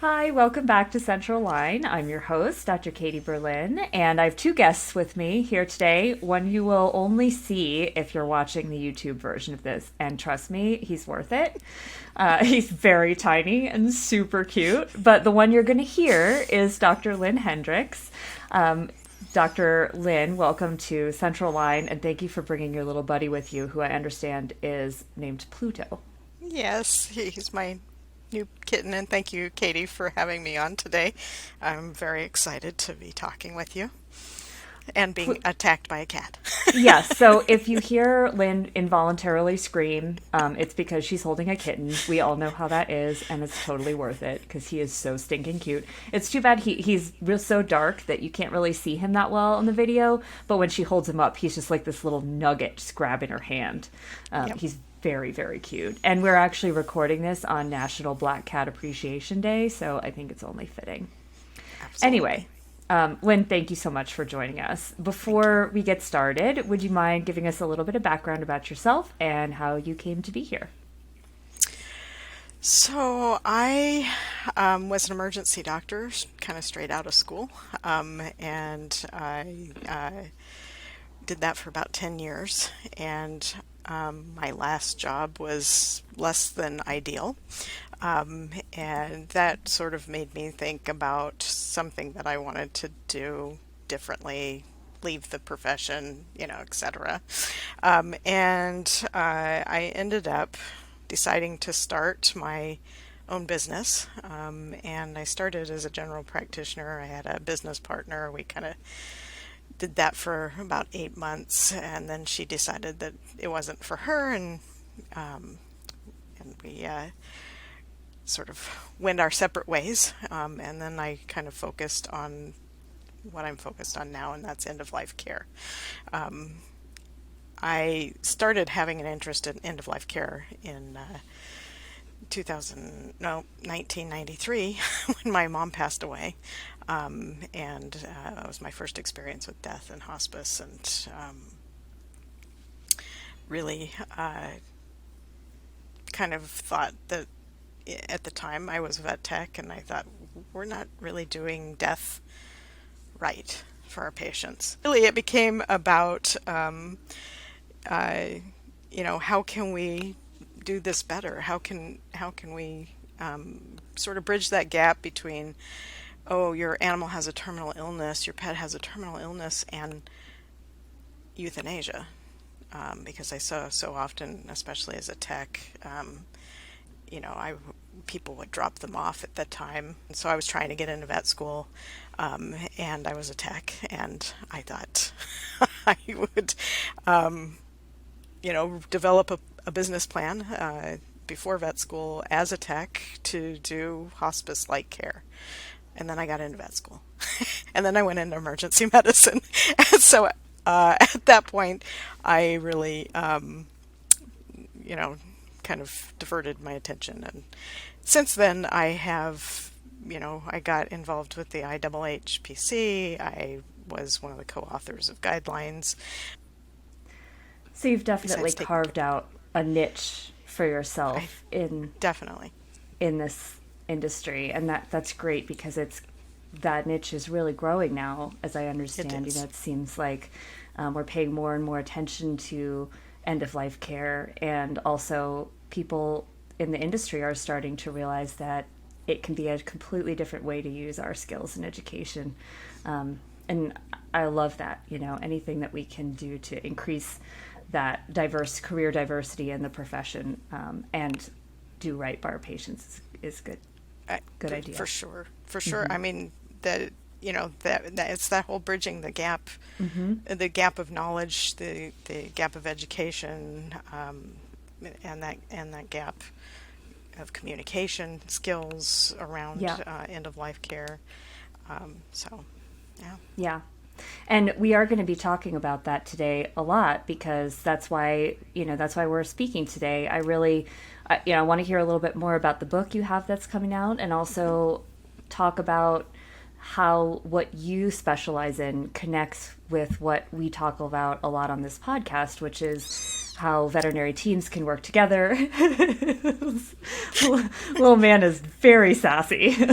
Hi, welcome back to Central Line. I'm your host, Dr. Katie Berlin, and I have two guests with me here today. One you will only see if you're watching the YouTube version of this, and trust me, he's worth it. He's very tiny and super cute, but the one you're going to hear is Dr. Lynn Hendrix. Dr. Lynn, welcome to Central Line, and thank you for bringing your little buddy with you, who I understand is named Pluto. Yes, he's my new kitten, and thank you, Katie, for having me on today. I'm very excited to be talking with you and being attacked by a cat. Yes, so if you hear Lynn involuntarily scream, it's because she's holding a kitten. We all know how that is, and it's totally worth it because he is so stinking cute. It's too bad he's real so dark that you can't really see him that well in the video, but when she holds him up, he's just like this little nugget just grabbing her hand. Yep, He's very, very cute. And we're actually recording this on National Black Cat Appreciation Day, so I think it's only fitting. absolutely. Anyway, Lynn, thank you so much for joining us. Thank you. Before we get started, would you mind giving us a little bit of background about yourself and how you came to be here? So I was an emergency doctor, kind of straight out of school, and I did that for about 10 years, and my last job was less than ideal. And that sort of made me think about something that I wanted to do differently, leave the profession, etc. And I ended up deciding to start my own business. And I started as a general practitioner. I had a business partner. We kind of did that for about 8 months, and then she decided that it wasn't for her, and we sort of went our separate ways. And then I kind of focused on what I'm focused on now, and that's end of life care. I started having an interest in end of life care in 2000, no, 1993 when my mom passed away. And that was my first experience with death and hospice, and really kind of thought that at the time I was vet tech, and I thought we're not really doing death right for our patients. Really, it became about, uh, how can we do this better? How can we sort of bridge that gap between, oh, your animal has a terminal illness, your pet has a terminal illness, and euthanasia. Because I saw so often, especially as a tech, I people would drop them off at that time. And so I was trying to get into vet school, and I was a tech, and I thought I would, develop a business plan before vet school as a tech to do hospice-like care. And then I got into vet school. And then I went into emergency medicine. And so at that point, I really, kind of diverted my attention. And since then, I have, I got involved with the IAAHPC. I was one of the co-authors of guidelines. So you've definitely Besides taking carved out a niche for I yourself definitely. in this industry, and that's great because it's that niche is really growing now, as I It understand. is. It seems like we're paying more and more attention to end of life care, and also people in the industry are starting to realize that it can be a completely different way to use our skills in education. And I love that, anything that we can do to increase that diverse career diversity in the profession, and do right by our patients is good. I, Good idea. for sure, for sure. I mean that that it's that whole bridging the gap of knowledge, the gap of education, and that gap of communication skills around Yeah. end of life care. So, yeah, Yeah. And we are going to be talking about that today a lot because that's why we're speaking today. I really, I want to hear a little bit more about the book you have that's coming out, and also talk about how what you specialize in connects with what we talk about a lot on this podcast, which is how veterinary teams can work together. Little man is very sassy. He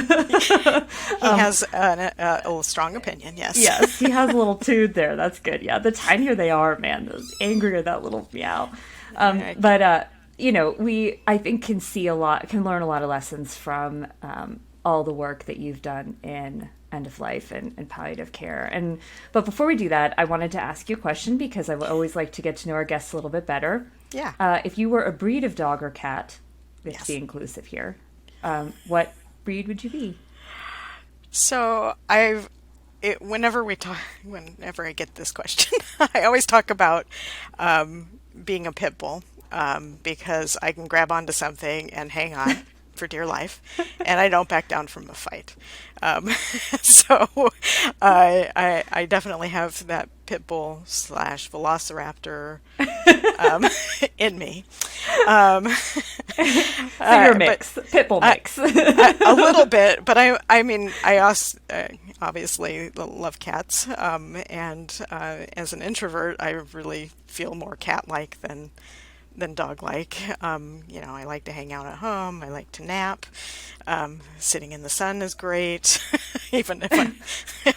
has a strong opinion, yes. Yes, he has a little toot there. That's good. Yeah, the tinier they are, man, the angrier that little meow. But I think can learn a lot of lessons from all the work that you've done in end of life and palliative care. But before we do that, I wanted to ask you a question because I would always like to get to know our guests a little bit better. Yeah. If you were a breed of dog or cat, let's Yes. be inclusive here, what breed would you be? So whenever I get this question, I always talk about being a pit bull because I can grab onto something and hang on for dear life, and I don't back down from a fight. So I definitely have that pit bull / velociraptor in me. So you're a mix, pit bull mix. A little bit, but I mean, I also obviously love cats, and as an introvert, I really feel more cat-like than dog-like. I like to hang out at home. I like to nap. Sitting in the sun is great, even if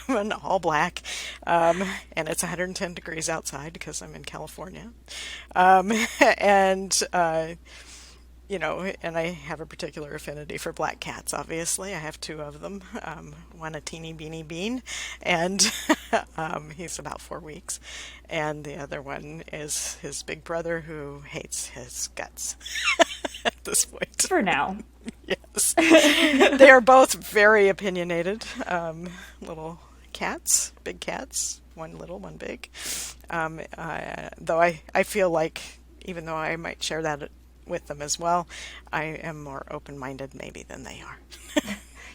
I'm all black, and it's 110 degrees outside because I'm in California, and I have a particular affinity for black cats, obviously. I have two of them. One a teeny beanie bean, and he's about 4 weeks. And the other one is his big brother who hates his guts at this point. For now. Yes. They are both very opinionated little cats, big cats, one little, one big. Though I feel like, even though I might share that with them as well, I am more open-minded maybe than they are.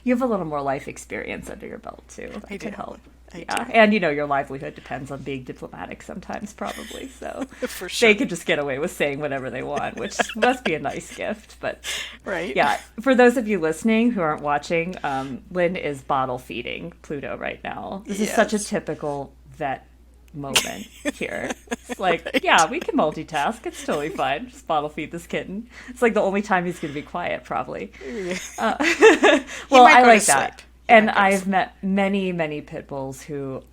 You have a little more life experience under your belt too. That could help. I Yeah, do. and your livelihood depends on being diplomatic sometimes, probably. So For sure. they could just get away with saying whatever they want, which must be a nice gift. But Right. yeah, for those of you listening who aren't watching, Lynn is bottle feeding Pluto right now. This is such a Yes. typical vet moment here. It's like, yeah, we can multitask. It's totally fine. Just bottle feed this kitten. It's like the only time he's going to be quiet, probably. Well, might I go like to that. sleep. And I've met many, many pit bulls who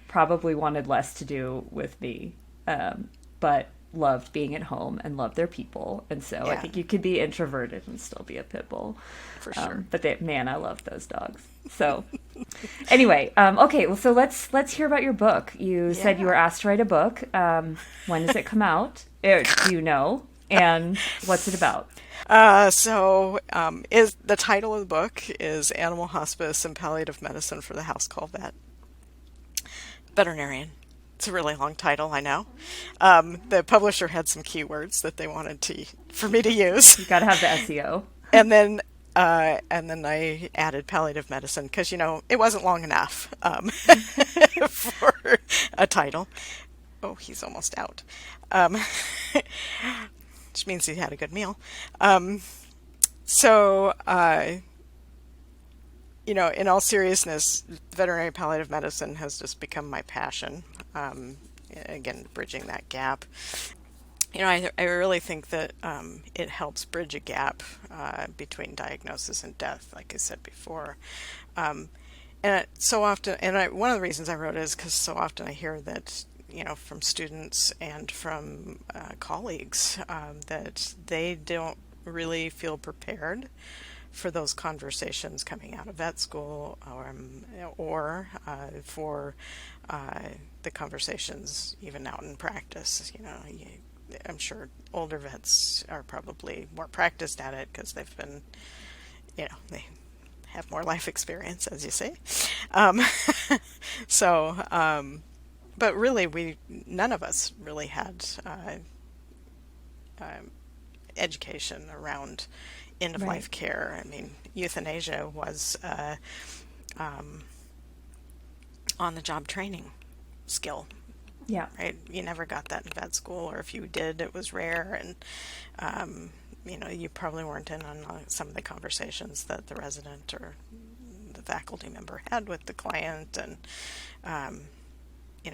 probably wanted less to do with me, but loved being at home and loved their people. And so I Yeah. think you could be introverted and still be a pit bull. For sure. But I love those dogs. So anyway, okay, well, so let's hear about your book. You said you were asked to write a book. When does it come out? Do you know? And what's it about? Is the title of the book is Animal Hospice and Palliative Medicine for the House Call Vet. Veterinarian. It's a really long title, I know. The publisher had some keywords that they wanted for me to use. You got to have the SEO. And then I added palliative medicine because, it wasn't long enough for a title. Oh, he's almost out. Which means he had a good meal. In all seriousness, veterinary palliative medicine has just become my passion. Again, bridging that gap. I really think that it helps bridge a gap between diagnosis and death, like I said before. One of the reasons I wrote it is because so often I hear that, from students and from colleagues that they don't really feel prepared for those conversations coming out of vet school, or for the conversations even out in practice. I'm sure older vets are probably more practiced at it because they've been, they have more life experience, as you say. But really, none of us really had education around end-of-life care. I mean, euthanasia was on-the-job training skill. Yeah. Right? You never got that in vet school, or if you did, it was rare, and you probably weren't in on some of the conversations that the resident or the the faculty member had with the client. And,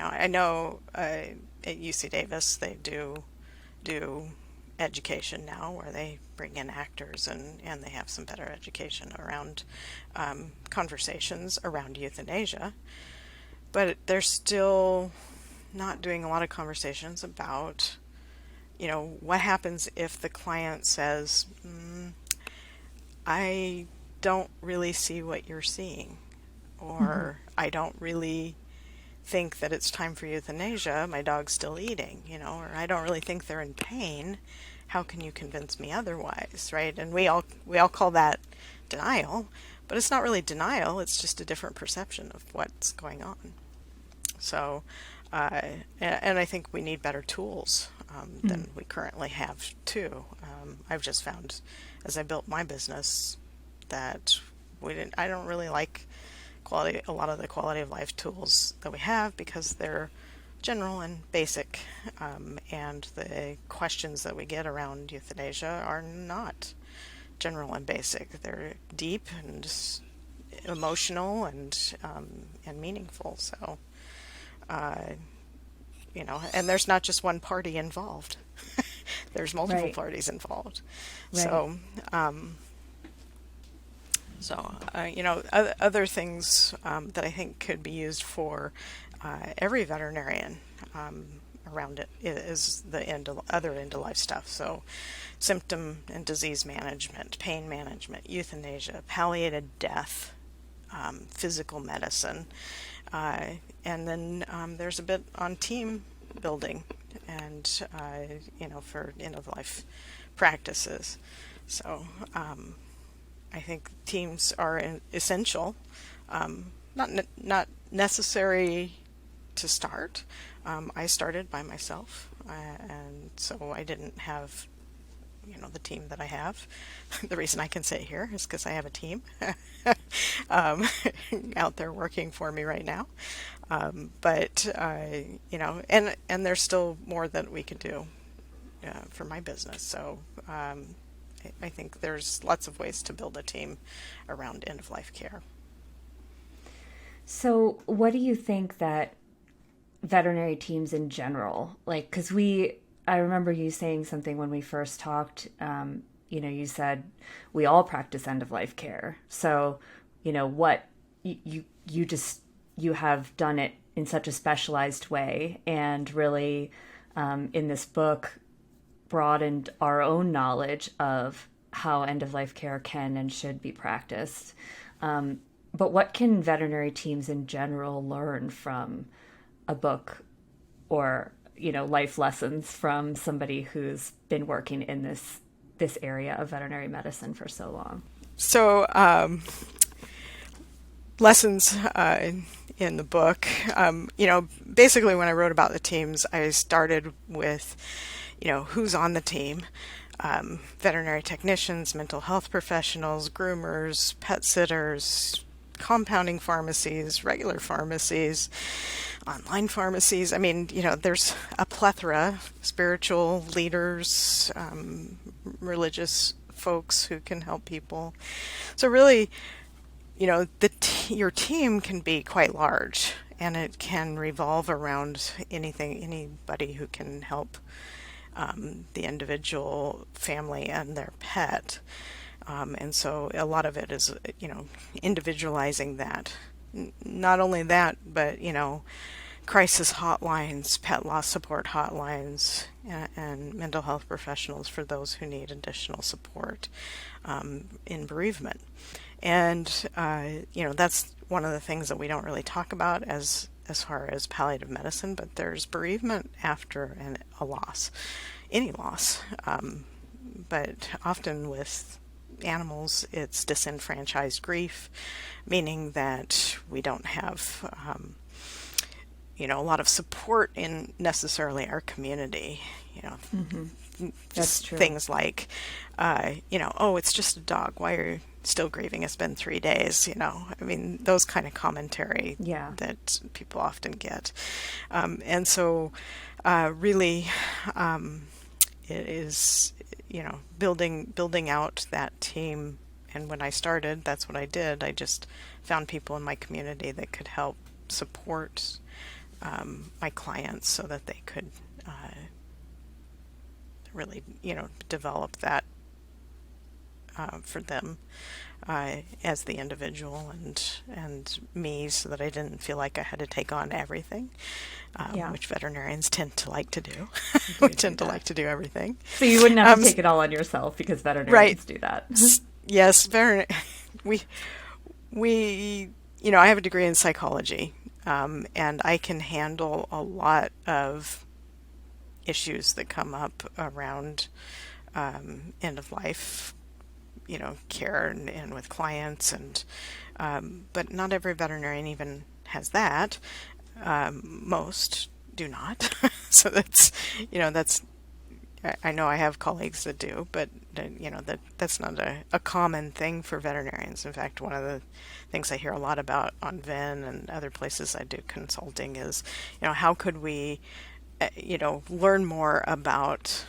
I know at UC Davis they do education now where they bring in actors and they have some better education around conversations around euthanasia. But they're still not doing a lot of conversations about, what happens if the client says, I don't really see what you're seeing, or I don't really think that it's time for euthanasia, my dog's still eating, or I don't really think they're in pain. How can you convince me otherwise, right? And we all call that denial, but it's not really denial, it's just a different perception of what's going on. So, and I think we need better tools than we currently have too. I've just found as I built my business that I don't really like a lot of the quality of life tools that we have because they're general and basic, and the questions that we get around euthanasia are not general and basic. They're deep and emotional and meaningful. So, and there's not just one party involved. There's multiple parties involved. Right. So, other things that I think could be used for every veterinarian around it is the other end of life stuff. So, symptom and disease management, pain management, euthanasia, palliative death, physical medicine, and then there's a bit on team building and for end of life practices. So. I think teams are essential, not necessary to start. I started by myself, and so I didn't have, the team that I have. The reason I can sit here is because I have a team out there working for me right now. But and there's still more that we could do for my business. So. I think there's lots of ways to build a team around end-of-life care. So what do you think that veterinary teams in general, because I remember you saying something when we first talked, you said we all practice end-of-life care. So, what you have done it in such a specialized way and really in this book broadened our own knowledge of how end-of-life care can and should be practiced. But what can veterinary teams in general learn from a book or, life lessons from somebody who's been working in this area of veterinary medicine for so long? So, lessons in the book, basically when I wrote about the teams, I started with who's on the team, veterinary technicians, mental health professionals, groomers, pet sitters, compounding pharmacies, regular pharmacies, online pharmacies. I mean, there's a plethora, spiritual leaders, religious folks who can help people. So really, your team can be quite large, and it can revolve around anybody who can help the individual family and their pet. And so a lot of it is, individualizing that. Not only that, but, crisis hotlines, pet loss support hotlines, and mental health professionals for those who need additional support in bereavement. And, that's one of the things that we don't really talk about as far as palliative medicine, but there's bereavement after a loss, any loss. But often with animals, it's disenfranchised grief, meaning that we don't have, a lot of support in necessarily our community. That's true. Things like, oh, it's just a dog. Why are you still grieving? It's been 3 days. Those kind of commentary that people often get. And so really it is, building out that team and when I started, that's what I did. I just found people in my community that could help support my clients so that they could really, develop that for them as the individual and me, so that I didn't feel like I had to take on everything, which veterinarians tend to like to do. We tend to like to do everything. So you wouldn't have to take it all on yourself, because veterinarians do that. Yes, we I have a degree in psychology, and I can handle a lot of issues that come up around end of life, care and with clients, and but not every veterinarian even has that. Most do not. So that's I know I have colleagues that do, but that's not a common thing for veterinarians. In fact, one of the things I hear a lot about on Ven and other places I do consulting is, how could we, learn more about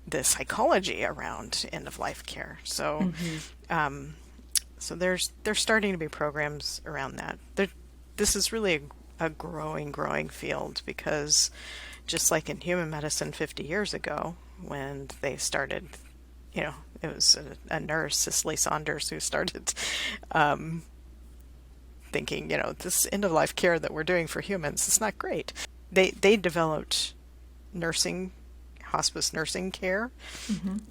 the psychology around end of life care. So, so there's starting to be programs around that. This is really a growing field, because just like in human medicine 50 years ago, when they started, it was a nurse, Cicely Saunders, who started thinking, this end of life care that we're doing for humans is not great. They developed hospice nursing care,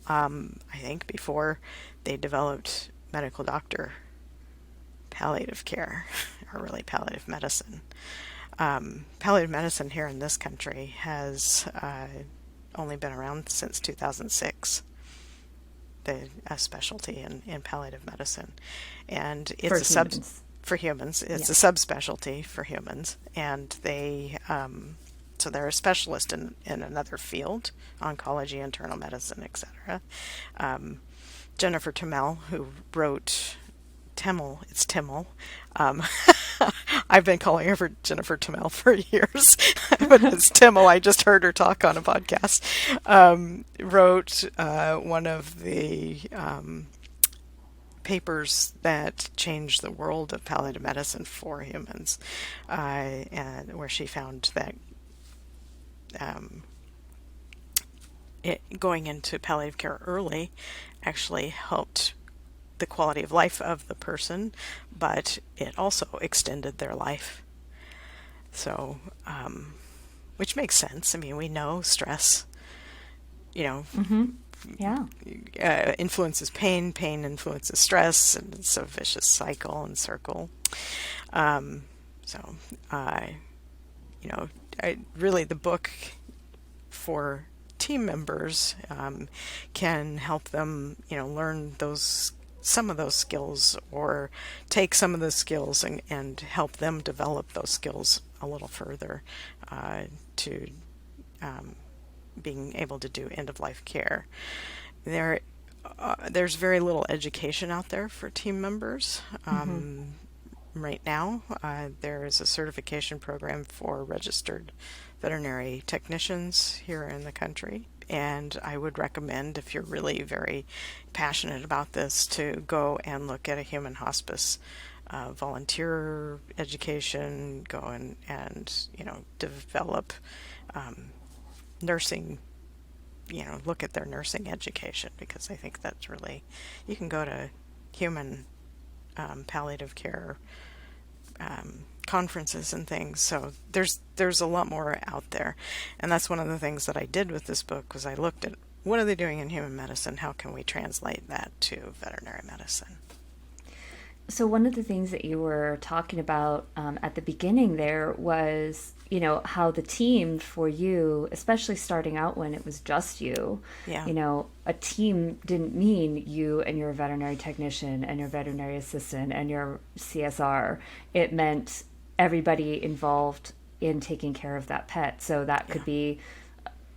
I think, before they developed medical doctor palliative care, or really palliative medicine. Palliative medicine here in this country has only been around since 2006, a specialty in palliative medicine. And it's for humans. It's a subspecialty for humans, and they so they're a specialist in another field, oncology, internal medicine, etc. Jennifer Timmel, who wrote it's Timmel. I've been calling her Jennifer Timmel for years, but it's Timmel. I just heard her talk on a podcast. Wrote one of the papers that changed the world of palliative medicine for humans, and where she found that going into palliative care early actually helped the quality of life of the person, but it also extended their life. So, which makes sense. I mean, we know stress, influences pain influences stress, and it's a vicious cycle and circle. Really the book for team members can help them, learn some of those skills, or take some of those skills and help them develop those skills a little further to being able to do end-of-life care. There's very little education out there for team members. Right now, there is a certification program for registered veterinary technicians here in the country. And I would recommend, if you're really very passionate about this, to go and look at a human hospice volunteer education, go and develop nursing, look at their nursing education, because I think that's really, you can go to human palliative care conferences and things. So there's a lot more out there, and that's one of the things that I did with this book, was I looked at what are they doing in human medicine, how can we translate that to veterinary medicine. So one of the things that you were talking about at the beginning there was, how the team for you, especially starting out when it was just you, a team didn't mean you and your veterinary technician and your veterinary assistant and your CSR. It meant everybody involved in taking care of that pet. So that could be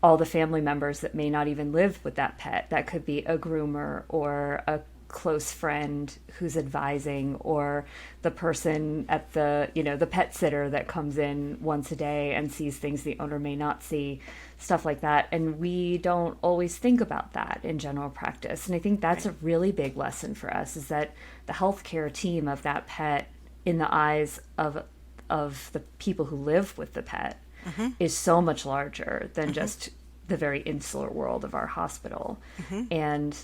all the family members that may not even live with that pet. That could be a groomer or a close friend who's advising, or the person at the, the pet sitter that comes in once a day and sees things the owner may not see, stuff like that. And we don't always think about that in general practice. And I think that's a really big lesson for us, is that the healthcare team of that pet, in the eyes of the people who live with the pet, is so much larger than just the very insular world of our hospital. And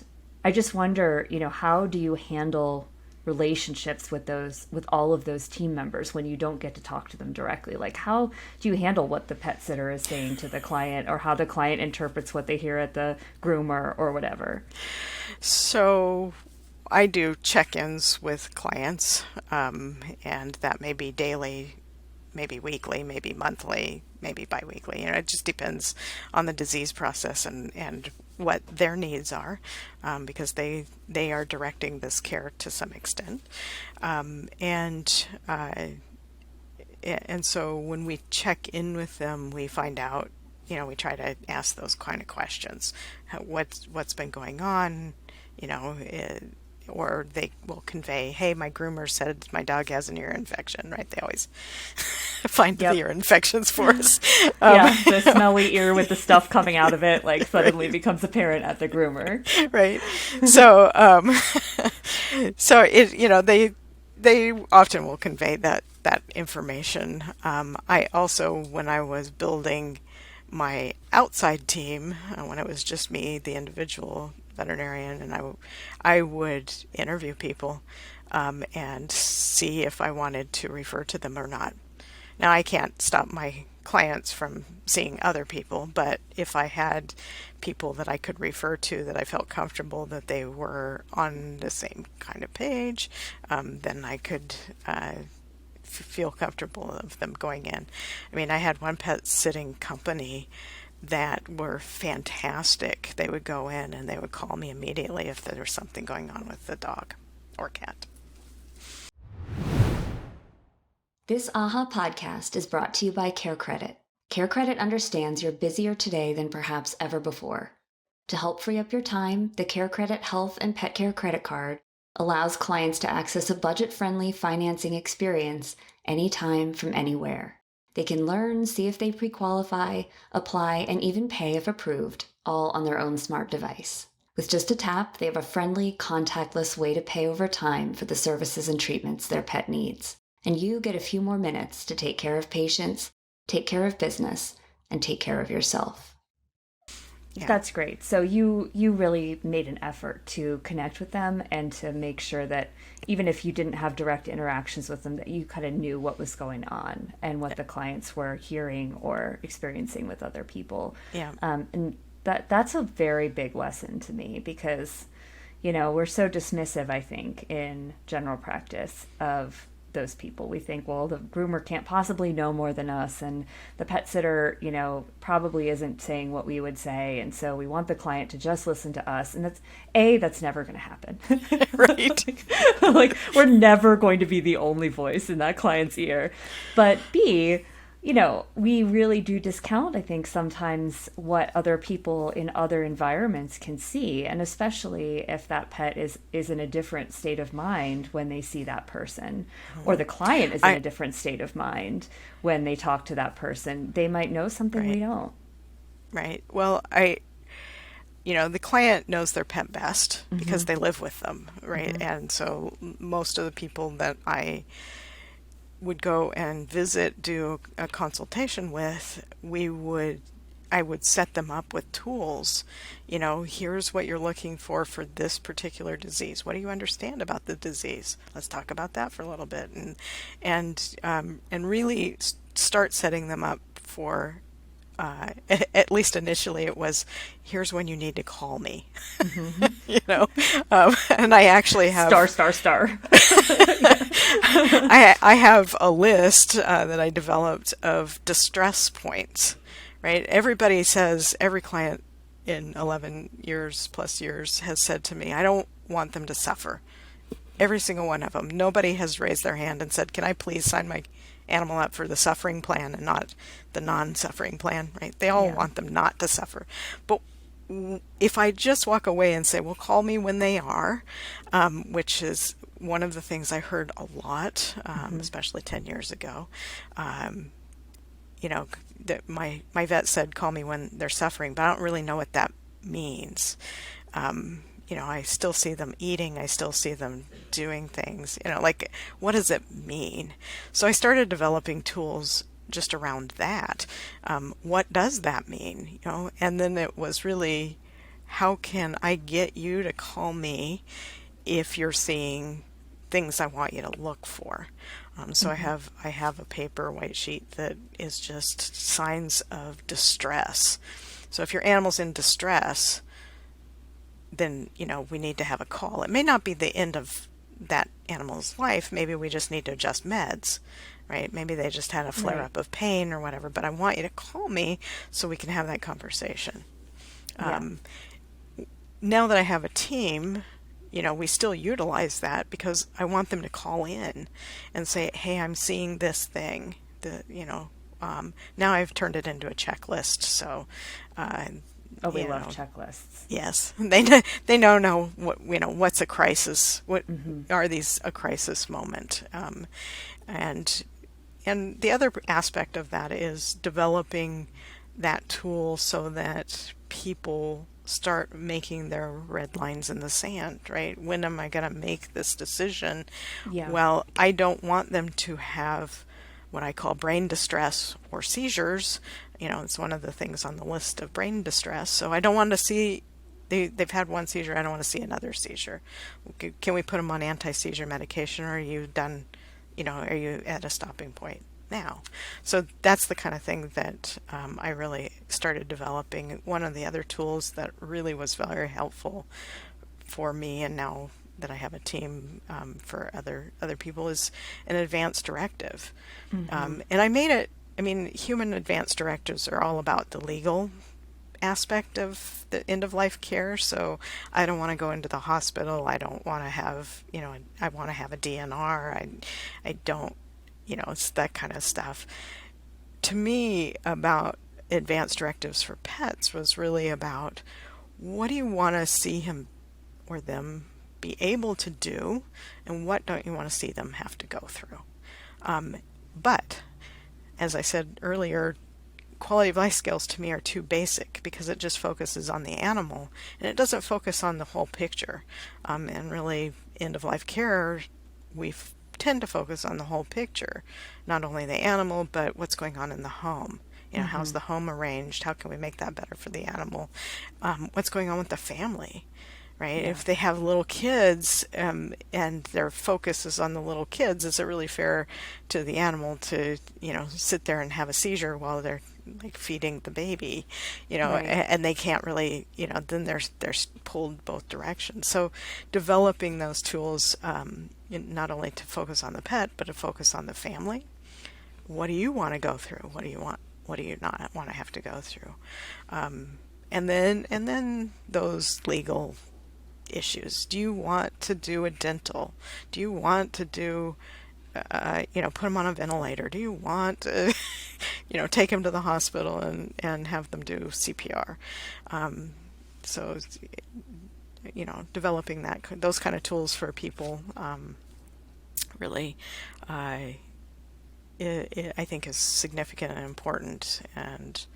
I just wonder, how do you handle relationships with all of those team members when you don't get to talk to them directly? Like, how do you handle what the pet sitter is saying to the client, or how the client interprets what they hear at the groomer or whatever? So I do check-ins with clients, and that may be daily, maybe weekly, maybe monthly, maybe biweekly. It just depends on the disease process and what their needs are, because they are directing this care to some extent. And so when we check in with them, we find out, we try to ask those kind of questions. What's been going on, or they will convey, hey, my groomer said my dog has an ear infection, right? They always find the ear infections for us. The smelly ear with the stuff coming out of it, like, suddenly becomes apparent at the groomer. Right. So, they often will convey that information. I also, when I was building my outside team, when it was just me, the individual veterinarian, and I would interview people and see if I wanted to refer to them or not. Now, I can't stop my clients from seeing other people, but if I had people that I could refer to that I felt comfortable that they were on the same kind of page, then I could feel comfortable of them going in. I mean, I had one pet sitting company that were fantastic. They would go in and they would call me immediately if there was something going on with the dog or cat. This AAHA podcast is brought to you by Care Credit. Care Credit understands you're busier today than perhaps ever before. To help free up your time, the Care Credit Health and Pet Care Credit Card allows clients to access a budget-friendly financing experience anytime from anywhere. They can learn, see if they pre-qualify, apply, and even pay if approved, all on their own smart device. With just a tap, they have a friendly, contactless way to pay over time for the services and treatments their pet needs. And you get a few more minutes to take care of patients, take care of business, and take care of yourself. Yeah. That's great. So you really made an effort to connect with them and to make sure that even if you didn't have direct interactions with them, that you kind of knew what was going on and what the clients were hearing or experiencing with other people. Yeah. And that's a very big lesson to me, because, we're so dismissive, I think, in general practice of those people. We think, well, the groomer can't possibly know more than us, and the pet sitter, probably isn't saying what we would say, and so we want the client to just listen to us, and that's never going to happen. Right. Like, we're never going to be the only voice in that client's ear. But B, we really do discount, I think, sometimes what other people in other environments can see, and especially if that pet is in a different state of mind when they see that person, or the client is in a different state of mind when they talk to that person. They might know something we don't. Right. Well, the client knows their pet best because they live with them, right? And so most of the people that I would go and do a consultation with, I would set them up with tools. Here's what you're looking for this particular disease. What do you understand about the disease? Let's talk about that for a little bit, and really start setting them up for. At least initially, it was, here's when you need to call me. And I actually have star. I have a list that I developed of distress points, right? Everybody says, every client in 11 years plus years has said to me, I don't want them to suffer. Every single one of them. Nobody has raised their hand and said, can I please sign my animal up for the suffering plan and not the non-suffering plan, right? They all want them not to suffer. But if I just walk away and say, well, call me when they are, which is one of the things I heard a lot, especially 10 years ago. You know, that my vet said, call me when they're suffering, but I don't really know what that means. You know, I still see them eating. I still see them doing things, you know, like, what does it mean? So I started developing tools just around that. What does that mean? You know, and then it was really, how can I get you to call me if you're seeing things I want you to look for? So I have a paper white sheet that is just signs of distress. So if your animal's in distress, then, you know, we need to have a call. It may not be the end of that animal's life. Maybe we just need to adjust meds, right? Maybe they just had a flare up of pain or whatever, but I want you to call me so we can have that conversation. Now that I have a team, you know, we still utilize that because I want them to call in and say, hey, I'm seeing this thing, now I've turned it into a checklist. So, we love checklists. Yes, they know what, you know, what's a crisis. What are these a crisis moment? And the other aspect of that is developing that tool so that people start making their red lines in the sand, right? When am I going to make this decision? Yeah. Well, I don't want them to have what I call brain distress or seizures. You know, it's one of the things on the list of brain distress. So I don't want to see, they've had one seizure, I don't want to see another seizure. Can we put them on anti-seizure medication, or are you done, you know, are you at a stopping point now? So that's the kind of thing that I really started developing. One of the other tools that really was very helpful for me, and now that I have a team for other people, is an advance directive. And I made it, I mean, human advance directives are all about the legal aspect of the end of life care. So I don't want to go into the hospital. I don't want to have, you know, I want to have a DNR. I don't, you know, it's that kind of stuff. To me, about advance directives for pets was really about, what do you want to see him or them be able to do, and what don't you want to see them have to go through? But as I said earlier, quality of life skills to me are too basic because it just focuses on the animal and it doesn't focus on the whole picture. And really, end of life care, we tend to focus on the whole picture, not only the animal, but what's going on in the home. You know, how's the home arranged? How can we make that better for the animal? What's going on with the family? Right? Yeah. If they have little kids and their focus is on the little kids, is it really fair to the animal to, you know, sit there and have a seizure while they're like feeding the baby, you know, right. and they can't really, you know, then they're pulled both directions. So developing those tools, not only to focus on the pet, but to focus on the family. What do you want to go through? What do you want? What do you not want to have to go through? And then those legal issues. Do you want to do a dental? Do you want to do, put them on a ventilator? Do you want to, take them to the hospital and have them do CPR? So, developing those kind of tools for people, really, I think is significant and important. And,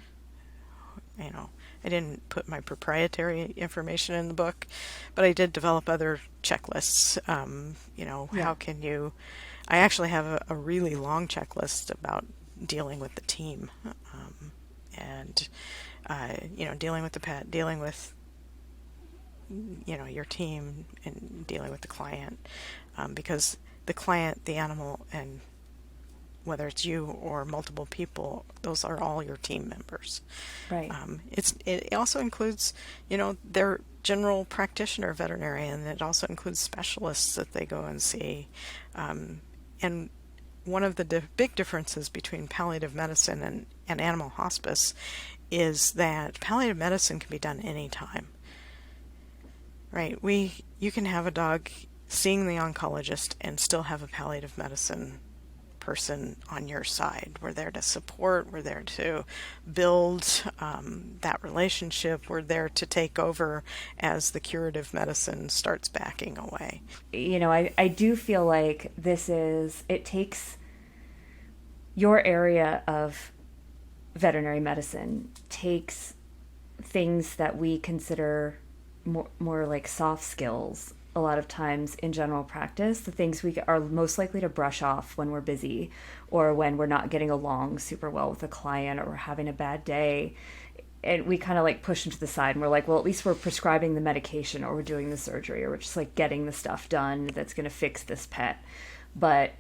I didn't put my proprietary information in the book, but I did develop other checklists. How can you... I actually have a really long checklist about dealing with the team, dealing with the pet, dealing with, your team, and dealing with the client, because the client, the animal, and whether it's you or multiple people, those are all your team members. Right. It also includes, their general practitioner veterinarian. It also includes specialists that they go and see. And one of the big differences between palliative medicine and animal hospice is that palliative medicine can be done anytime. Right? You can have a dog seeing the oncologist and still have a palliative medicine person on your side. We're there to support. We're there to build that relationship. We're there to take over as the curative medicine starts backing away. I do feel like it takes your area of veterinary medicine takes things that we consider more like soft skills a lot of times in general practice, the things we are most likely to brush off when we're busy or when we're not getting along super well with a client or we're having a bad day. And we kind of like push them to the side and we're like, well, at least we're prescribing the medication or we're doing the surgery or we're just like getting the stuff done that's going to fix this pet. But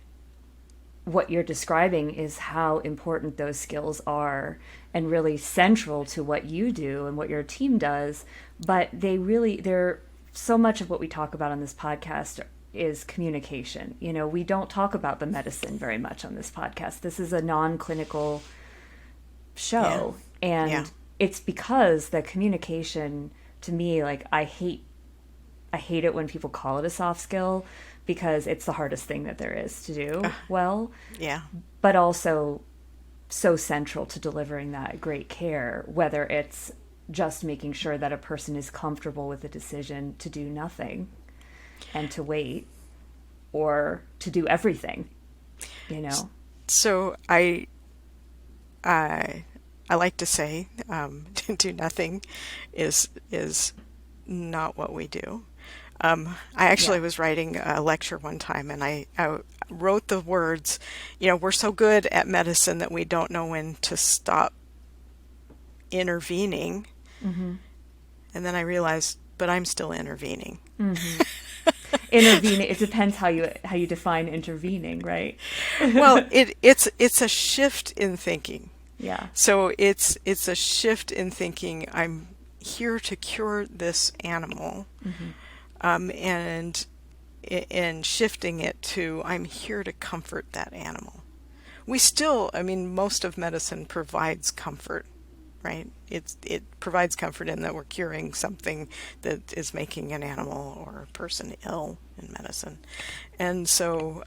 what you're describing is how important those skills are and really central to what you do and what your team does. But they're so much of what we talk about on this podcast is communication. We don't talk about the medicine very much on this podcast. This is a non-clinical show. Yeah. And it's because the communication, to me, like I hate it when people call it a soft skill because it's the hardest thing that there is to do well. Yeah. But also so central to delivering that great care, whether it's just making sure that a person is comfortable with the decision to do nothing and to wait or to do everything, So I like to say, do nothing is not what we do. I actually was writing a lecture one time and I wrote the words, we're so good at medicine that we don't know when to stop intervening. Mm-hmm. And then I realized, but I'm still intervening. Mm-hmm. Intervening. It depends how you define intervening, right? Well, it's a shift in thinking. Yeah. So it's a shift in thinking. I'm here to cure this animal, and shifting it to I'm here to comfort that animal. We still, most of medicine provides comfort. Right? It provides comfort in that we're curing something that is making an animal or a person ill in medicine. And so,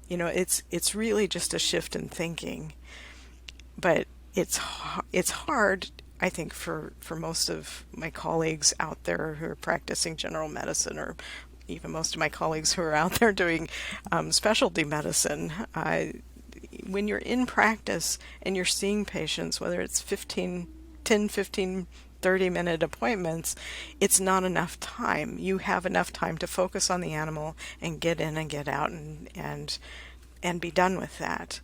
it's really just a shift in thinking. But it's hard, I think, for most of my colleagues out there who are practicing general medicine or even most of my colleagues who are out there doing specialty medicine. When you're in practice and you're seeing patients, whether it's 10, 15, 30-minute appointments, it's not enough time. You have enough time to focus on the animal and get in and get out and be done with that.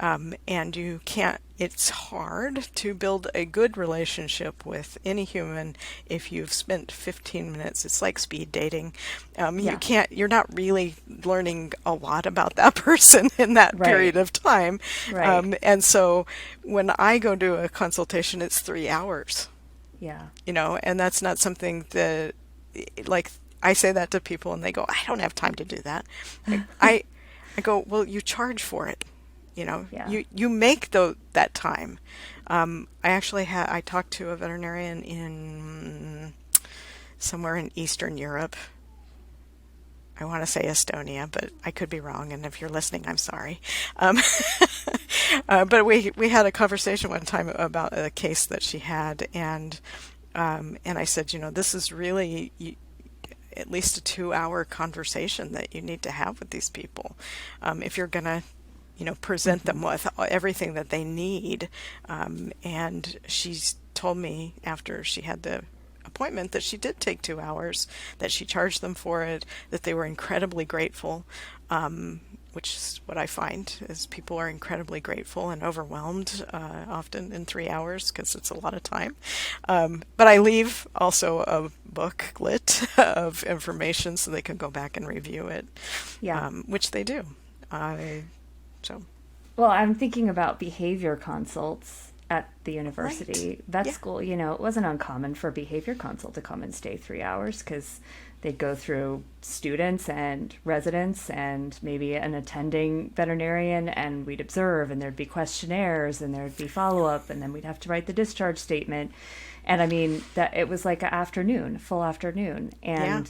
And you can't, it's hard to build a good relationship with any human if you've spent 15 minutes. It's like speed dating. You're not really learning a lot about that person in that period of time. Right. And so when I go do a consultation, it's 3 hours. Yeah. And that's not something that, like, I say that to people and they go, I don't have time to do that. I go, well, you charge for it. You make that time. I talked to a veterinarian in somewhere in Eastern Europe. I want to say Estonia, but I could be wrong. And if you're listening, I'm sorry. But we had a conversation one time about a case that she had, and I said, this is really at least a 2-hour conversation that you need to have with these people if you're gonna present them with everything that they need. And she's told me after she had the appointment that she did take 2 hours, that she charged them for it, that they were incredibly grateful, which is what I find is people are incredibly grateful and overwhelmed often in 3 hours because it's a lot of time. But I leave also a booklet of information so they can go back and review it, which they do. Well, I'm thinking about behavior consults at the university. Right. Vet school, it wasn't uncommon for a behavior consult to come and stay 3 hours because they'd go through students and residents and maybe an attending veterinarian, and we'd observe, and there'd be questionnaires and there'd be follow-up, and then we'd have to write the discharge statement. And that it was like an afternoon, full afternoon. And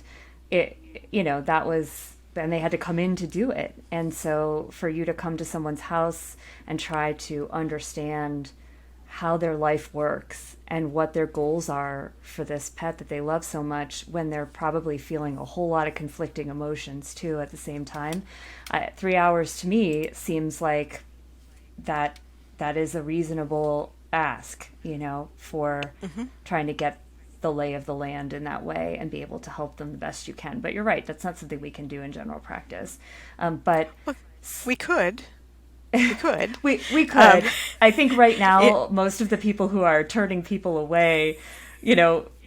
it, that was and they had to come in to do it. And so for you to come to someone's house and try to understand how their life works and what their goals are for this pet that they love so much, when they're probably feeling a whole lot of conflicting emotions too at the same time. 3 hours to me seems like that is a reasonable ask, for trying to get the lay of the land in that way and be able to help them the best you can. But you're right, that's not something we can do in general practice. But we could. We could. we could. I think right now, most of the people who are turning people away,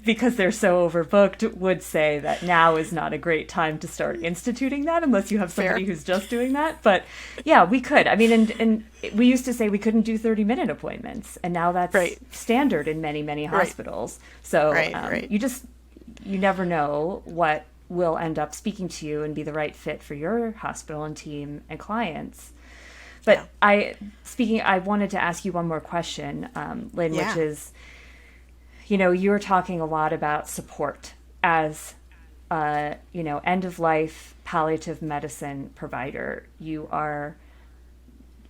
because they're so overbooked, would say that now is not a great time to start instituting that unless you have somebody who's just doing that. But yeah, we could. I mean, and we used to say we couldn't do 30-minute appointments, and now that's standard in many, many hospitals. So you never know what will end up speaking to you and be the right fit for your hospital and team and clients. But I wanted to ask you one more question, Lynn, which is, you were talking a lot about support as, end of life palliative medicine provider. You are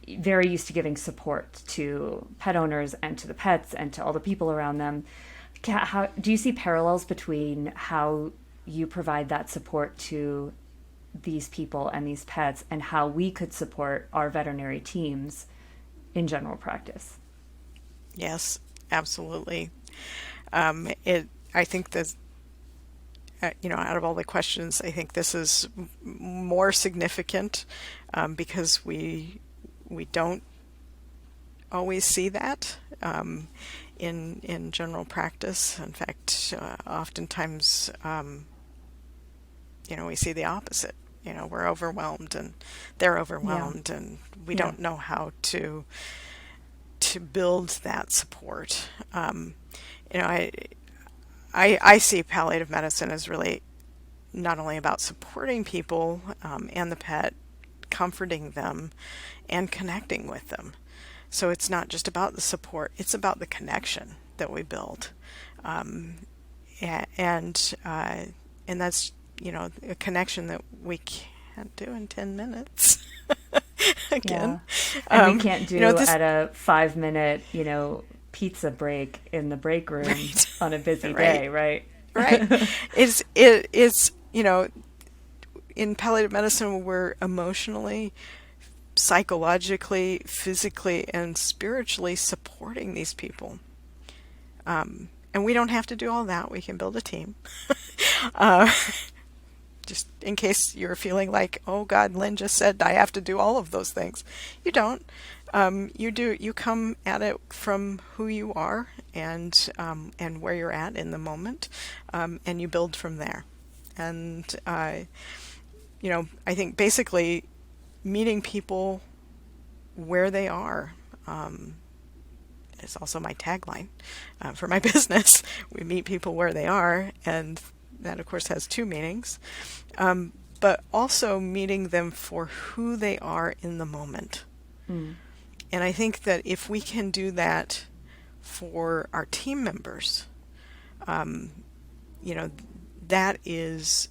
very used to giving support to pet owners and to the pets and to all the people around them. How do you see parallels between how you provide that support to these people and these pets and how we could support our veterinary teams in general practice? Yes, absolutely. I think that, out of all the questions, I think this is more significant because we don't always see that in general practice. In fact, oftentimes, we see the opposite. We're overwhelmed and they're overwhelmed, and we don't know how to build that support. I see palliative medicine as really not only about supporting people and the pet, comforting them and connecting with them. So it's not just about the support, it's about the connection that we build. And that's, a connection that we can't do in 10 minutes. Again. Yeah. And we can't do at a 5-minute, pizza break in the break room on a busy day, right? Right. It's in palliative medicine, we're emotionally, psychologically, physically, and spiritually supporting these people. And we don't have to do all that. We can build a team. Just in case you're feeling like, oh God, Lynn just said I have to do all of those things. You don't. You come at it from who you are and where you're at in the moment, and you build from there. And, I think basically meeting people where they are, is also my tagline for my business. We meet people where they are, and that of course has two meanings, but also meeting them for who they are in the moment. And I think that if we can do that for our team members, that is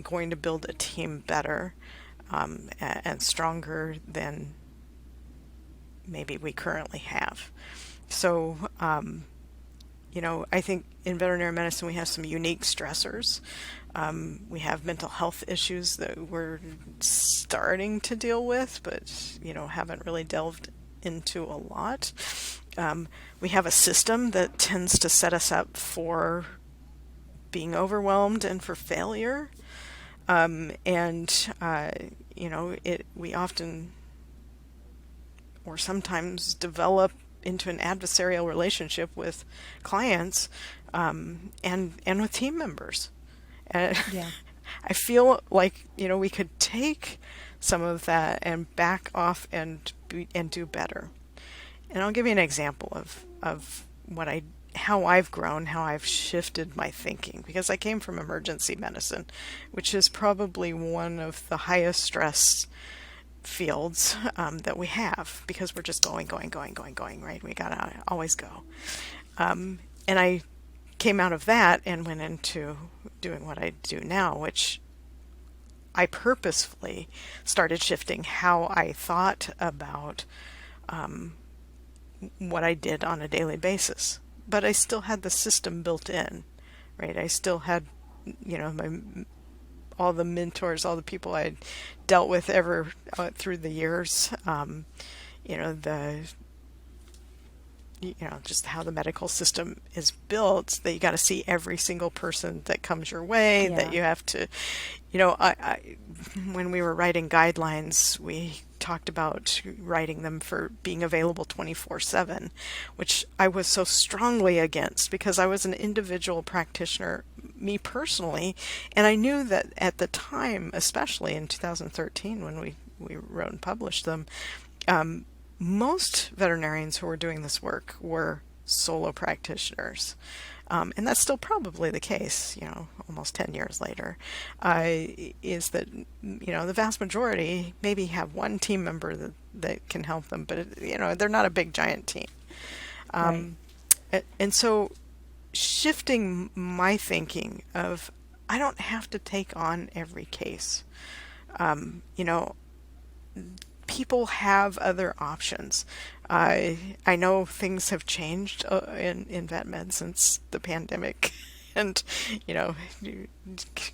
going to build a team better and stronger than maybe we currently have. So, I think in veterinary medicine we have some unique stressors. We have mental health issues that we're starting to deal with, but, haven't really delved into a lot. We have a system that tends to set us up for being overwhelmed and for failure. We often or sometimes develop into an adversarial relationship with clients and with team members. I feel like, we could take some of that and back off and do better. And I'll give you an example of how I've grown, how I've shifted my thinking, because I came from emergency medicine, which is probably one of the highest stress fields that we have, because we're just going, right? We gotta always go. And I came out of that and went into doing what I do now, which I purposefully started shifting how I thought about what I did on a daily basis. But I still had the system built in, right? I still had, all the mentors, all the people I dealt with ever through the years, just how the medical system is built, that you got to see every single person that comes your way, that you have to, when we were writing guidelines, we talked about writing them for being available 24/7, which I was so strongly against because I was an individual practitioner, me personally, and I knew that at the time, especially in 2013 when we wrote and published them, most veterinarians who were doing this work were solo practitioners. And that's still probably the case, almost 10 years later, is that, the vast majority maybe have one team member that can help them, but, they're not a big giant team. Right. And so shifting my thinking of, I don't have to take on every case. People have other options. I know things have changed in vet med since the pandemic and,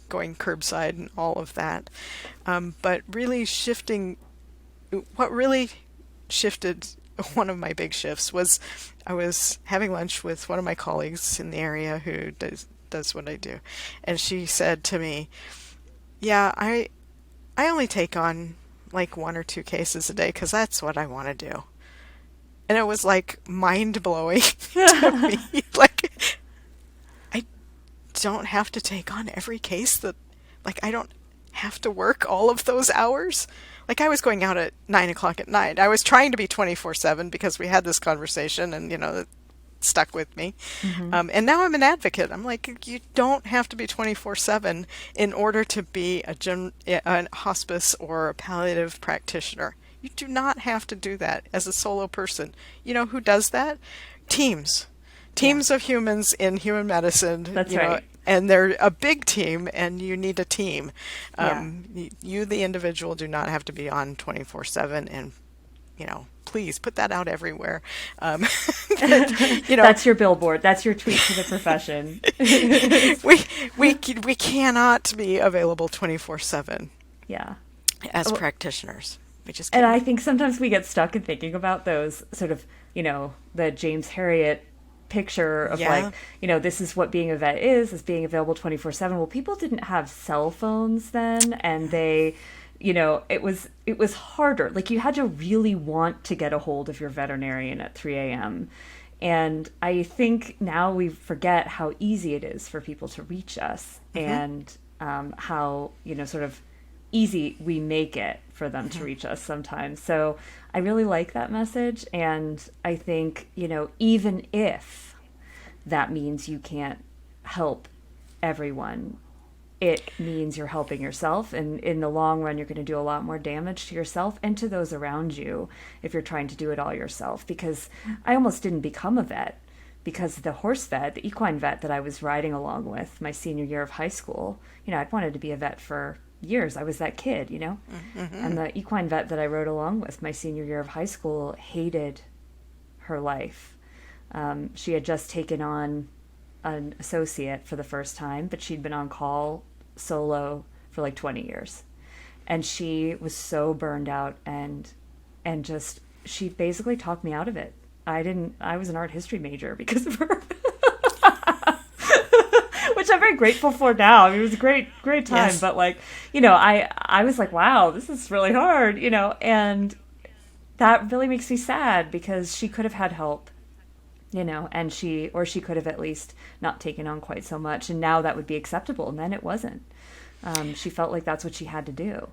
going curbside and all of that. But really what really shifted, one of my big shifts was I was having lunch with one of my colleagues in the area who does what I do. And she said to me, yeah, I only take on like 1 or 2 cases a day because that's what I want to do. And it was like mind-blowing to me. Like, I don't have to take on every case I don't have to work all of those hours. Like, I was going out at 9 o'clock at night. I was trying to be 24/7 because we had this conversation and, it stuck with me. Mm-hmm. And now I'm an advocate. I'm like, you don't have to be 24/7 in order to be a hospice or a palliative practitioner. You do not have to do that as a solo person. You know who does that? Teams of humans in human medicine. That's right. And they're a big team, and you need a team. You, the individual, do not have to be on 24/7, and please put that out everywhere. That's your billboard. That's your tweet to the profession. we cannot be available 24/7. Yeah. As practitioners. We just can't. And I think sometimes we get stuck in thinking about those sort of, the James Herriot picture of this is what being a vet is being available 24/7. Well, people didn't have cell phones then, and they, it was harder. Like, you had to really want to get a hold of your veterinarian at 3 a.m. And I think now we forget how easy it is for people to reach us, and how, sort of easy we make it for them to reach us sometimes. So I really like that message. And I think, even if that means you can't help everyone, it means you're helping yourself. And in the long run, you're going to do a lot more damage to yourself and to those around you if you're trying to do it all yourself. Because I almost didn't become a vet because the horse vet, the equine vet that I was riding along with my senior year of high school, I'd wanted to be a vet for years. I was that kid, and the equine vet that I rode along with my senior year of high school hated her life. She had just taken on an associate for the first time, but she'd been on call solo for like 20 years. And she was so burned out and just, she basically talked me out of it. I was an art history major because of her. Which I'm very grateful for now. I mean, it was a great time. Yes. But I was like, wow, this is really hard, and that really makes me sad because she could have had help, and she could have at least not taken on quite so much. And now that would be acceptable. And then it wasn't. She felt like that's what she had to do.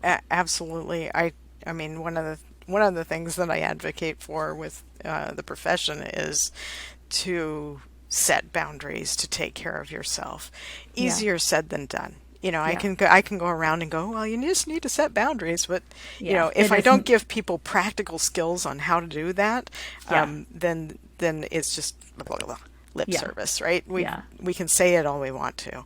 Absolutely. I mean, one of the things that I advocate for with the profession is to set boundaries to take care of yourself. Easier said than done. I can go around and go, well, you just need to set boundaries, but if I don't give people practical skills on how to do that, then it's just blah, blah, blah, lip service, right? We can say it all we want to.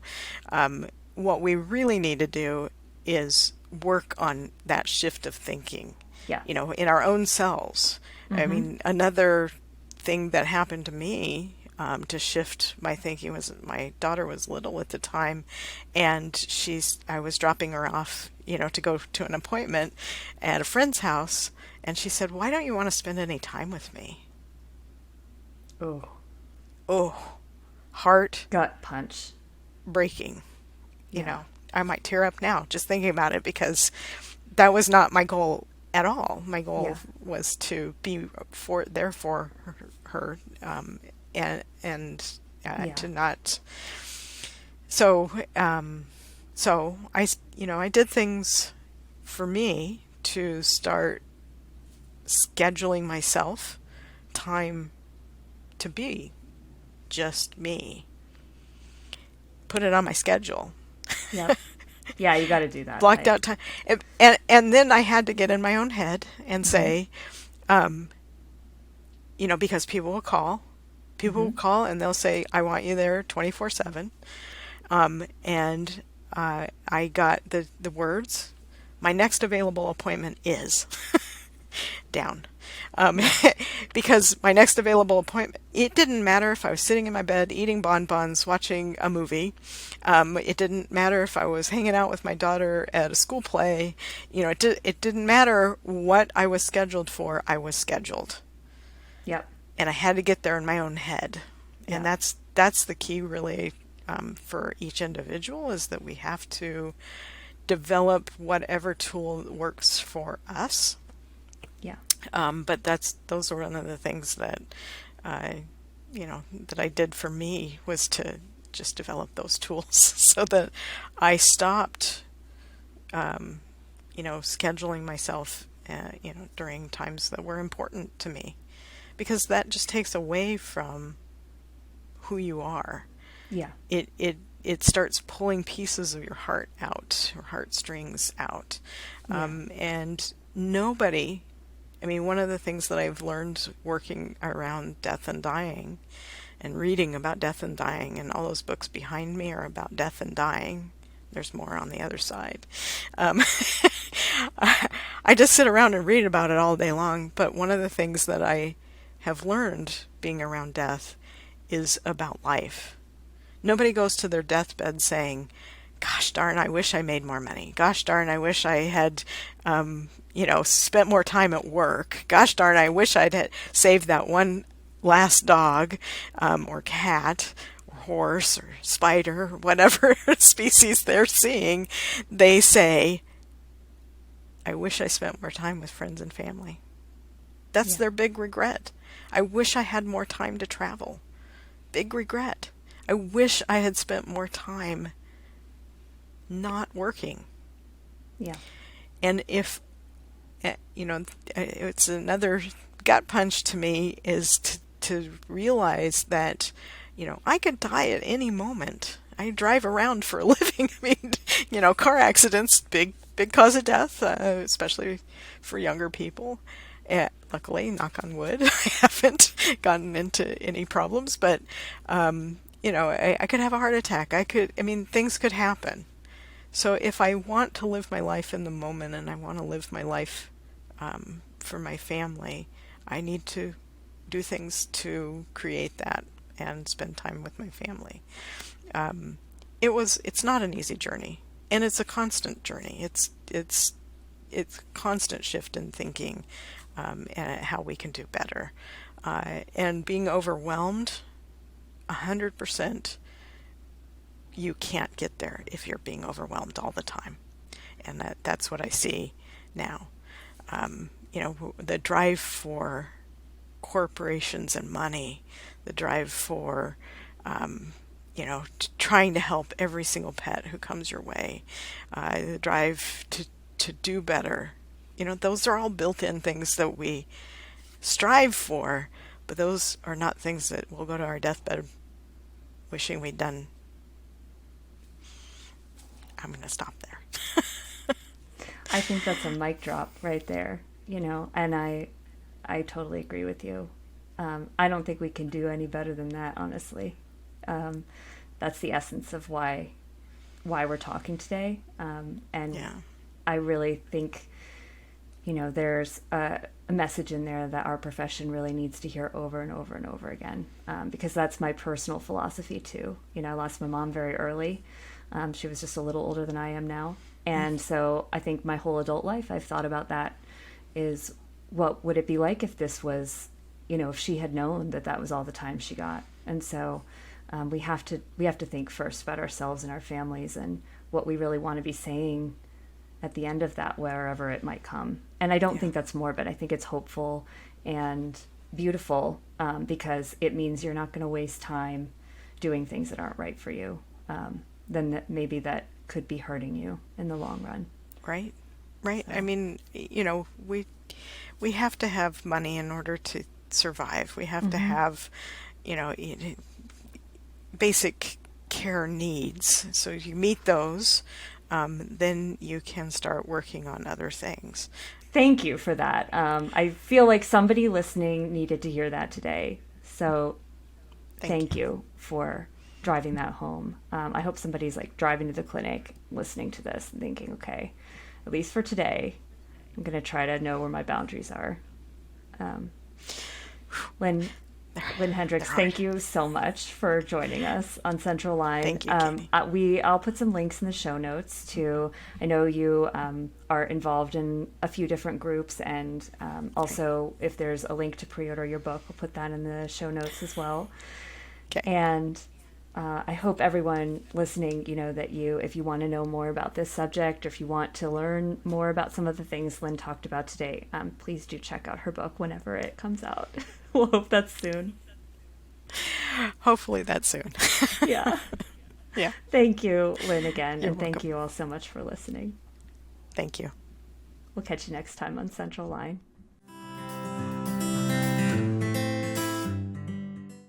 what we really need to do is work on that shift of thinking, Yeah. in our own selves. I mean, another thing that happened to me to shift my thinking was my daughter was little at the time, and I was dropping her off, to go to an appointment at a friend's house, and she said, "Why don't you want to spend any time with me?" Oh, Oh, heart gut punch. breaking. Yeah. I might tear up now just thinking about it, because that was not my goal at all. My goal Yeah. was to be there for her, and Yeah. to not. So, I did things for me to start scheduling myself time to be just me. Put it on my schedule. Yep. Yeah, you got to do that. Blocked out time, and then I had to get in my own head and say, because people will call, and they'll say, "I want you there 24/7," and I got the words, "My next available appointment is," down. Because my next available appointment, it didn't matter if I was sitting in my bed eating bonbons, watching a movie. It didn't matter if I was hanging out with my daughter at a school play. It didn't matter what I was scheduled for. I was scheduled. Yep. And I had to get there in my own head. And Yeah. that's the key, really, for each individual, is that we have to develop whatever tool works for us. Yeah. But those are one of the things that that I did for me, was to just develop those tools so that I stopped, scheduling myself, during times that were important to me, because that just takes away from who you are. Yeah. It starts pulling pieces of your heart out, or heartstrings out, and nobody. I mean, one of the things that I've learned working around death and dying, and reading about death and dying, and all those books behind me are about death and dying. There's more on the other side. I just sit around and read about it all day long, but one of the things that I have learned being around death is about life. Nobody goes to their deathbed saying, "Gosh darn, I wish I made more money. Gosh darn, I wish I had, spent more time at work. Gosh darn, I wish I'd had saved that one last dog, or cat, or horse, or spider, or whatever species they're seeing." They say, "I wish I spent more time with friends and family." That's their big regret. "I wish I had more time to travel." Big regret. "I wish I had spent more time not working." Yeah. And if, it's another gut punch to me, is to realize that, I could die at any moment. I drive around for a living. I mean, car accidents, big cause of death, especially for younger people. Luckily, knock on wood, I haven't gotten into any problems, but, I could have a heart attack. Things could happen. So if I want to live my life in the moment, and I want to live my life for my family, I need to do things to create that and spend time with my family. It's not an easy journey, and it's a constant journey. It's constant shift in thinking, and how we can do better. And being overwhelmed, 100%. You can't get there if you're being overwhelmed all the time. And that's what I see now. The drive for corporations and money, the drive for, trying to help every single pet who comes your way, the drive to do better. Those are all built-in things that we strive for, but those are not things that we'll go to our deathbed wishing we'd done. I'm going to stop there. I think that's a mic drop right there, and I totally agree with you. I don't think we can do any better than that, honestly. That's the essence of why why we're talking today. And Yeah. I really think, there's a message in there that our profession really needs to hear over and over and over again, because that's my personal philosophy too. I lost my mom very early. She was just a little older than I am now. And so I think my whole adult life I've thought about that, is what would it be like if this was, if she had known that was all the time she got. And so we have to think first about ourselves and our families and what we really want to be saying at the end of that, wherever it might come. And I don't think that's morbid. I think it's hopeful and beautiful, because it means you're not going to waste time doing things that aren't right for you. Then maybe that could be hurting you in the long run. Right. Right. So. I mean, we have to have money in order to survive. We have to have, basic care needs. So if you meet those, then you can start working on other things. Thank you for that. I feel like somebody listening needed to hear that today. So thank you for driving that home. I hope somebody's like driving to the clinic, listening to this and thinking, okay, at least for today, I'm going to try to know where my boundaries are. Lynn Hendrix, thank you so much for joining us on Central Line. Thank you, Katie. I'll put some links in the show notes too. I know you are involved in a few different groups, and also if there's a link to pre-order your book, we'll put that in the show notes as well. Okay. And I hope everyone listening, that if you want to know more about this subject, or if you want to learn more about some of the things Lynn talked about today, please do check out her book whenever it comes out. We'll hope that's soon. Hopefully that's soon. Yeah. Yeah. Thank you, Lynn, again. You're and thank welcome. you all so much for listening. Thank you. We'll catch you next time on Central Line.